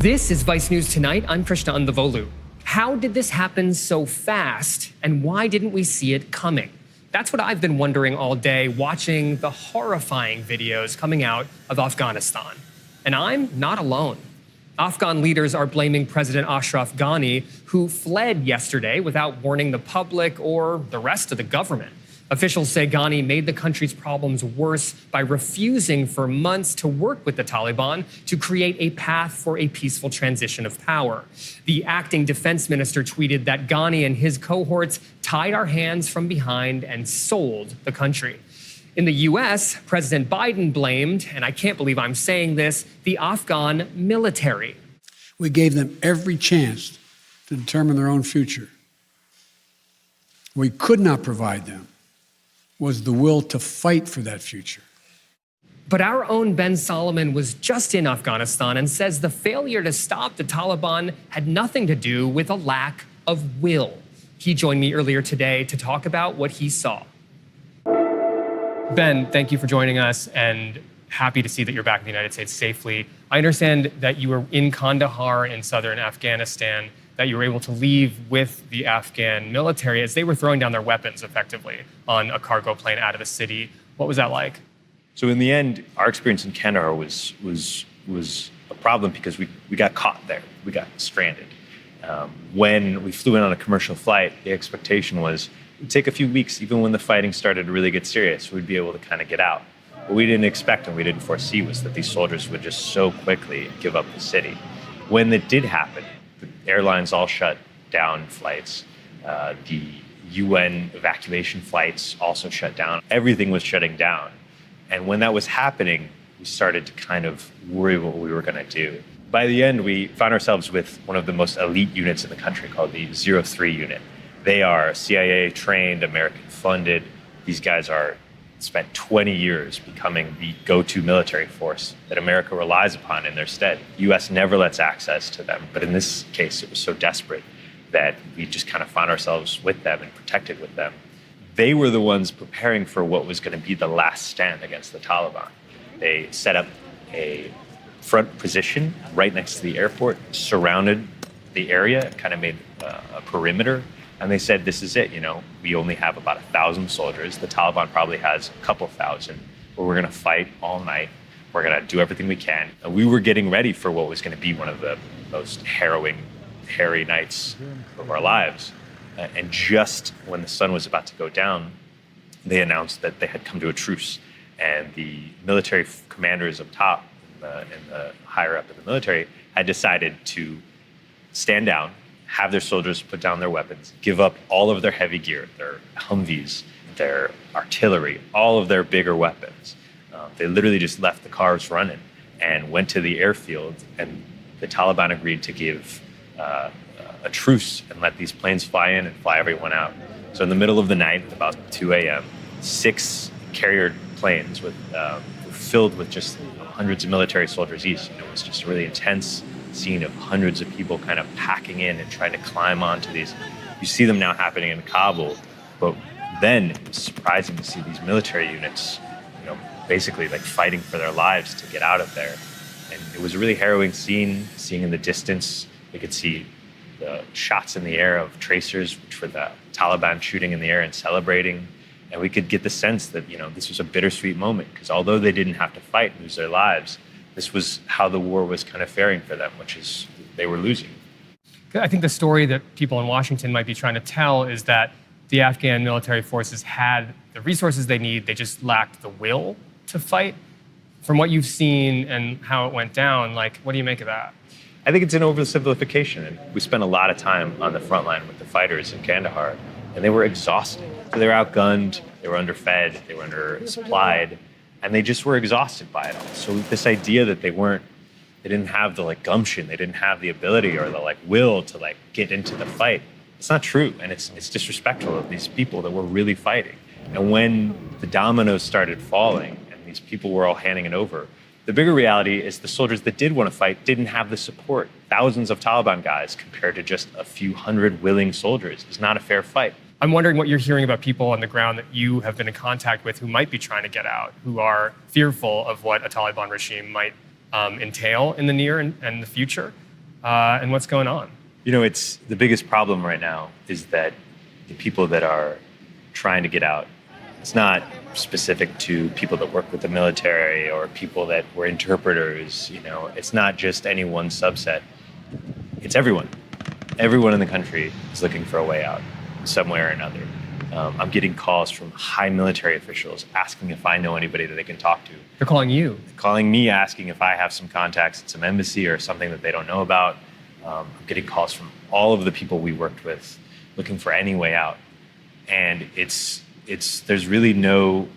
This is Vice News Tonight. I'm Krishna Andavolu. How did this happen so fast, and why didn't we see it coming? That's what I've been wondering all day, watching the horrifying videos coming out of Afghanistan. And I'm not alone. Afghan leaders are blaming President Ashraf Ghani, who fled yesterday without warning the public or the rest of the government. Officials say Ghani made the country's problems worse by refusing for months to work with the Taliban to create a path for a peaceful transition of power. The acting defense minister tweeted that Ghani and his cohorts tied our hands from behind and sold the country. In the U.S., President Biden blamed, and I can't believe I'm saying this, the Afghan military. We gave them every chance to determine their own future. We could not provide them was the will to fight for that future. But our own Ben Solomon was just in Afghanistan and says the failure to stop the Taliban had nothing to do with a lack of will. He joined me earlier today to talk about what he saw. Ben, thank you for joining us, and happy to see that you're back in the United States safely. I understand that you were in Kandahar in southern Afghanistan, that you were able to leave with the Afghan military as they were throwing down their weapons effectively on a cargo plane out of the city. What was that like? So in the end, our experience in Kandahar was a problem because we got caught there. We got stranded. When we flew in on a commercial flight, the expectation was it'd take a few weeks, even when the fighting started to really get serious, we'd be able to kind of get out. What we didn't expect and we didn't foresee was that these soldiers would just so quickly give up the city. When it did happen, the airlines all shut down flights. The UN evacuation flights also shut down. Everything was shutting down. And when that was happening, we started to kind of worry what we were going to do. By the end, we found ourselves with one of the most elite units in the country called the 03 unit. They are CIA trained, American funded. These guys spent 20 years becoming the go-to military force that America relies upon in their stead. The U.S. never lets access to them, but in this case, it was so desperate that we just kind of found ourselves with them and protected with them. They were the ones preparing for what was going to be the last stand against the Taliban. They set up a front position right next to the airport, surrounded the area, kind of made a perimeter. And they said, this is it, we only have about 1,000 soldiers. The Taliban probably has a couple thousand, but we're going to fight all night. We're going to do everything we can. And we were getting ready for what was going to be one of the most harrowing, hairy nights of our lives. And just when the sun was about to go down, they announced that they had come to a truce. And the military commanders up top and the higher up in the military had decided to stand down, have their soldiers put down their weapons, give up all of their heavy gear, their Humvees, their artillery, all of their bigger weapons. They literally just left the cars running and went to the airfield, and the Taliban agreed to give a truce and let these planes fly in and fly everyone out. So in the middle of the night, about 2 a.m., 6 carrier planes filled with just hundreds of military soldiers each. It was just a really intense scene of hundreds of people kind of packing in and trying to climb onto these. You see them now happening in Kabul, but then it was surprising to see these military units, basically like fighting for their lives to get out of there. And it was a really harrowing scene. Seeing in the distance, we could see the shots in the air of tracers, which were the Taliban shooting in the air and celebrating. And we could get the sense that, this was a bittersweet moment, because although they didn't have to fight and lose their lives, this was how the war was kind of faring for them, which is they were losing. I think the story that people in Washington might be trying to tell is that the Afghan military forces had the resources they need, they just lacked the will to fight. From what you've seen and how it went down, what do you make of that? I think it's an oversimplification. And we spent a lot of time on the front line with the fighters in Kandahar, and they were exhausted. So they were outgunned, they were underfed, they were undersupplied, and they just were exhausted by it all. So this idea that they didn't have the gumption, they didn't have the ability or the will to get into the fight, it's not true. And it's disrespectful of these people that were really fighting. And when the dominoes started falling and these people were all handing it over, the bigger reality is the soldiers that did want to fight didn't have the support. Thousands of Taliban guys compared to just a few hundred willing soldiers is not a fair fight. I'm wondering what you're hearing about people on the ground that you have been in contact with who might be trying to get out, who are fearful of what a Taliban regime might entail in the near and the future. and what's going on? You know, it's the biggest problem right now is that the people that are trying to get out, it's not specific to people that work with the military or people that were interpreters. You know, it's not just any one subset. It's everyone. Everyone in the country is looking for a way out some way or another. I'm getting calls from high military officials asking if I know anybody that they can talk to. They're calling you. Calling me, asking if I have some contacts at some embassy or something that they don't know about. I'm getting calls from all of the people we worked with looking for any way out. And there's really no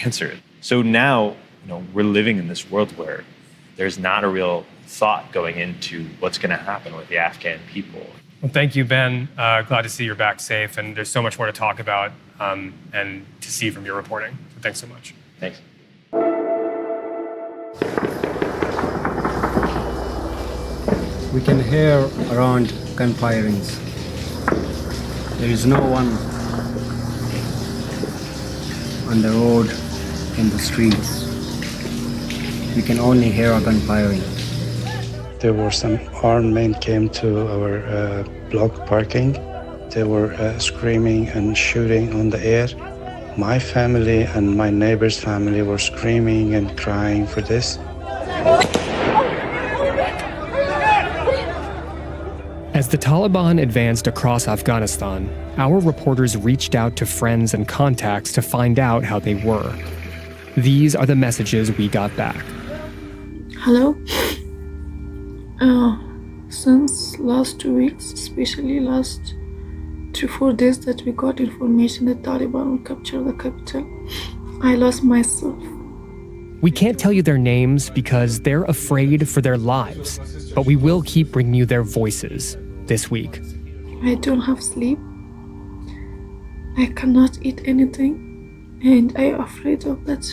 answer. So now, you know, we're living in this world where there's not a real thought going into what's going to happen with the Afghan people. Well, thank you, Ben. Glad to see you're back safe, and there's so much more to talk about and to see from your reporting. So thanks so much. Thanks. We can hear around gunfirings. There is no one on the road, in the streets. We can only hear a gunfiring. There were some armed men came to our block parking. They were screaming and shooting on the air. My family and my neighbor's family were screaming and crying for this. As the Taliban advanced across Afghanistan, our reporters reached out to friends and contacts to find out how they were. These are the messages we got back. Hello. Since last 2 weeks, especially last 3-4 days that we got information that Taliban will capture the capital, I lost myself. We can't tell you their names because they're afraid for their lives, but we will keep bringing you their voices this week. I don't have sleep. I cannot eat anything, and I am afraid of that.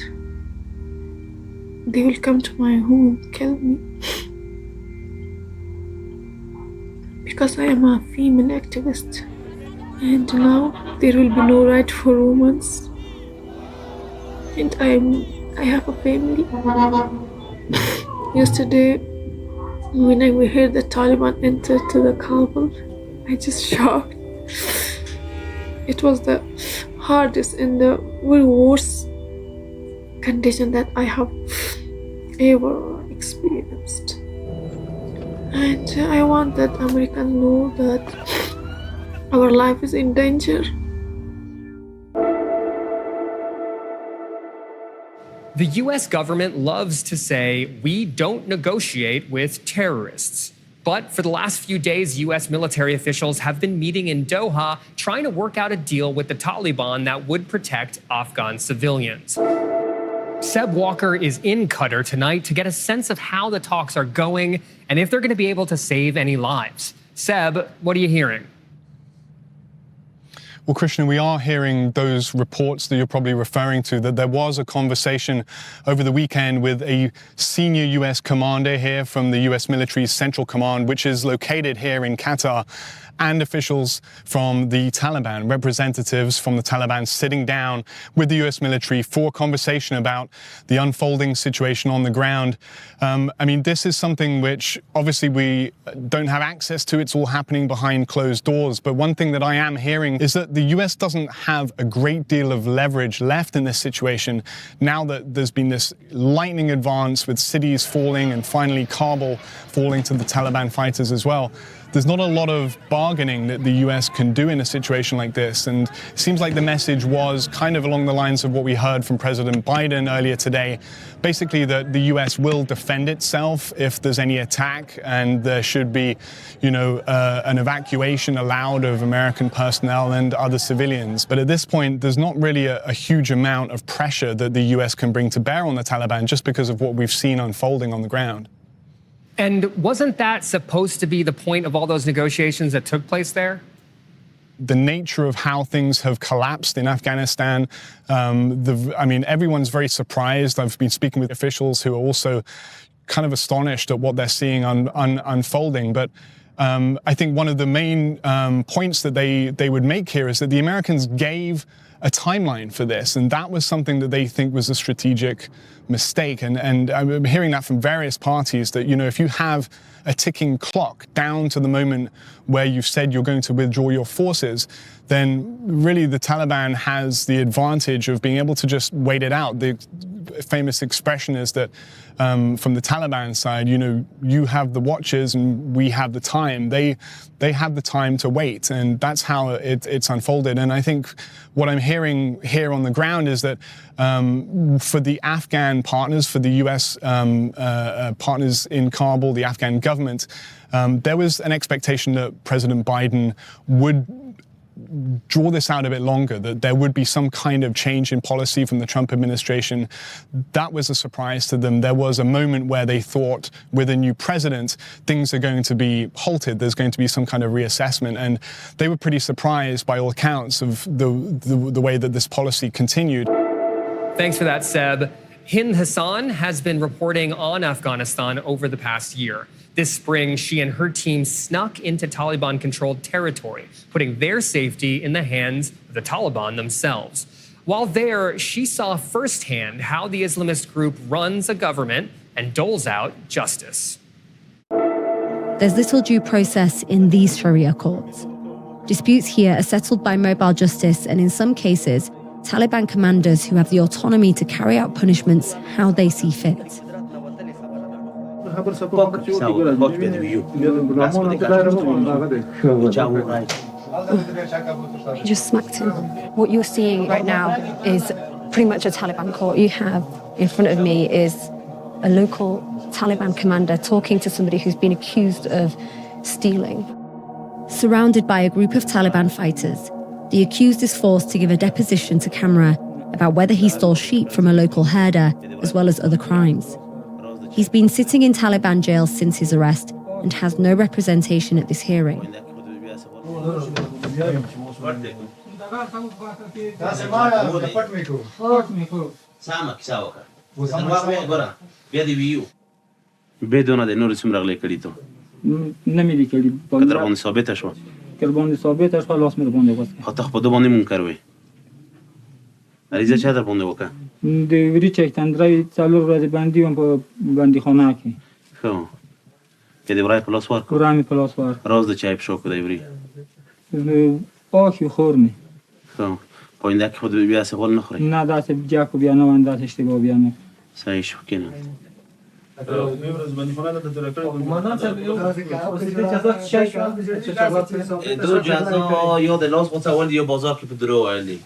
They will come to my home and kill me. Because I am a female activist, and now there will be no right for women. And I have a family. Yesterday, when I heard the Taliban enter to the Kabul, I just shocked. It was the hardest and the very worst condition that I have ever experienced. And I want that Americans know that our life is in danger. The US government loves to say, we don't negotiate with terrorists. But for the last few days, US military officials have been meeting in Doha trying to work out a deal with the Taliban that would protect Afghan civilians. Seb Walker is in Qatar tonight to get a sense of how the talks are going and if they're going to be able to save any lives. Seb, what are you hearing? Well, Christian, we are hearing those reports that you're probably referring to, that there was a conversation over the weekend with a senior US commander here from the US military's Central Command, which is located here in Qatar, and officials from the Taliban, representatives from the Taliban sitting down with the US military for a conversation about the unfolding situation on the ground. I mean, this is something which obviously we don't have access to. It's all happening behind closed doors. But one thing that I am hearing is that the US doesn't have a great deal of leverage left in this situation now that there's been this lightning advance with cities falling and finally Kabul falling to the Taliban fighters as well. There's not a lot of bargaining that the US can do in a situation like this. And it seems like the message was kind of along the lines of what we heard from President Biden earlier today. Basically, that the US will defend itself if there's any attack, and there should be, an evacuation allowed of American personnel and other civilians. But at this point, there's not really a huge amount of pressure that the US can bring to bear on the Taliban just because of what we've seen unfolding on the ground. And wasn't that supposed to be the point of all those negotiations that took place there? The nature of how things have collapsed in Afghanistan, everyone's very surprised. I've been speaking with officials who are also kind of astonished at what they're seeing unfolding. But I think one of the main points that they would make here is that the Americans gave a timeline for this, and that was something that they think was a strategic mistake. And I'm hearing that from various parties that, you know, if you have a ticking clock down to the moment where you've said you're going to withdraw your forces, then really the Taliban has the advantage of being able to just wait it out. The famous expression is that from the Taliban side, you know, you have the watches and we have the time. They have the time to wait, and that's how it's unfolded. And I think what I'm hearing here on the ground is that for the Afghan partners, for the US partners in Kabul, the Afghan government, there was an expectation that President Biden would draw this out a bit longer, that there would be some kind of change in policy from the Trump administration. That was a surprise to them. There was a moment where they thought with a new president, things are going to be halted. There's going to be some kind of reassessment. And they were pretty surprised by all accounts of the way that this policy continued. Thanks for that, Seb. Hind Hassan has been reporting on Afghanistan over the past year. This spring, she and her team snuck into Taliban-controlled territory, putting their safety in the hands of the Taliban themselves. While there, she saw firsthand how the Islamist group runs a government and doles out justice. There's little due process in these Sharia courts. Disputes here are settled by mobile justice, and in some cases, Taliban commanders who have the autonomy to carry out punishments how they see fit. He just smacked him. What you're seeing right now is pretty much a Taliban court. You have in front of me is a local Taliban commander talking to somebody who's been accused of stealing. Surrounded by a group of Taliban fighters, the accused is forced to give a deposition to camera about whether he stole sheep from a local herder, as well as other crimes. He's been sitting in Taliban jail since his arrest and has no representation at this hearing. بدون د نور څومره غلې کړی ته نمیدی کړي کتر باندې ثابت شو باندې ثابت شو لاس مې باندې وځه خاطر په دوه باندې منکر وي اړیزه چا در باندې وکړه د وری چک تندرای څلور ورځې باندې هم په باندې خونه کې خو کې دی ورای په لاس ورکو ورامي په لاس ورکو راز د چای په شو کو دی وری پاکي خورني خو پوینده کې خود بیا څه غول نه خوري نه دا څه بیا کو بیا نه واندا اشتباه بیا نه صحیح شو کنه دو جزا یا د لاس متول یا بازار کې په درو وایلی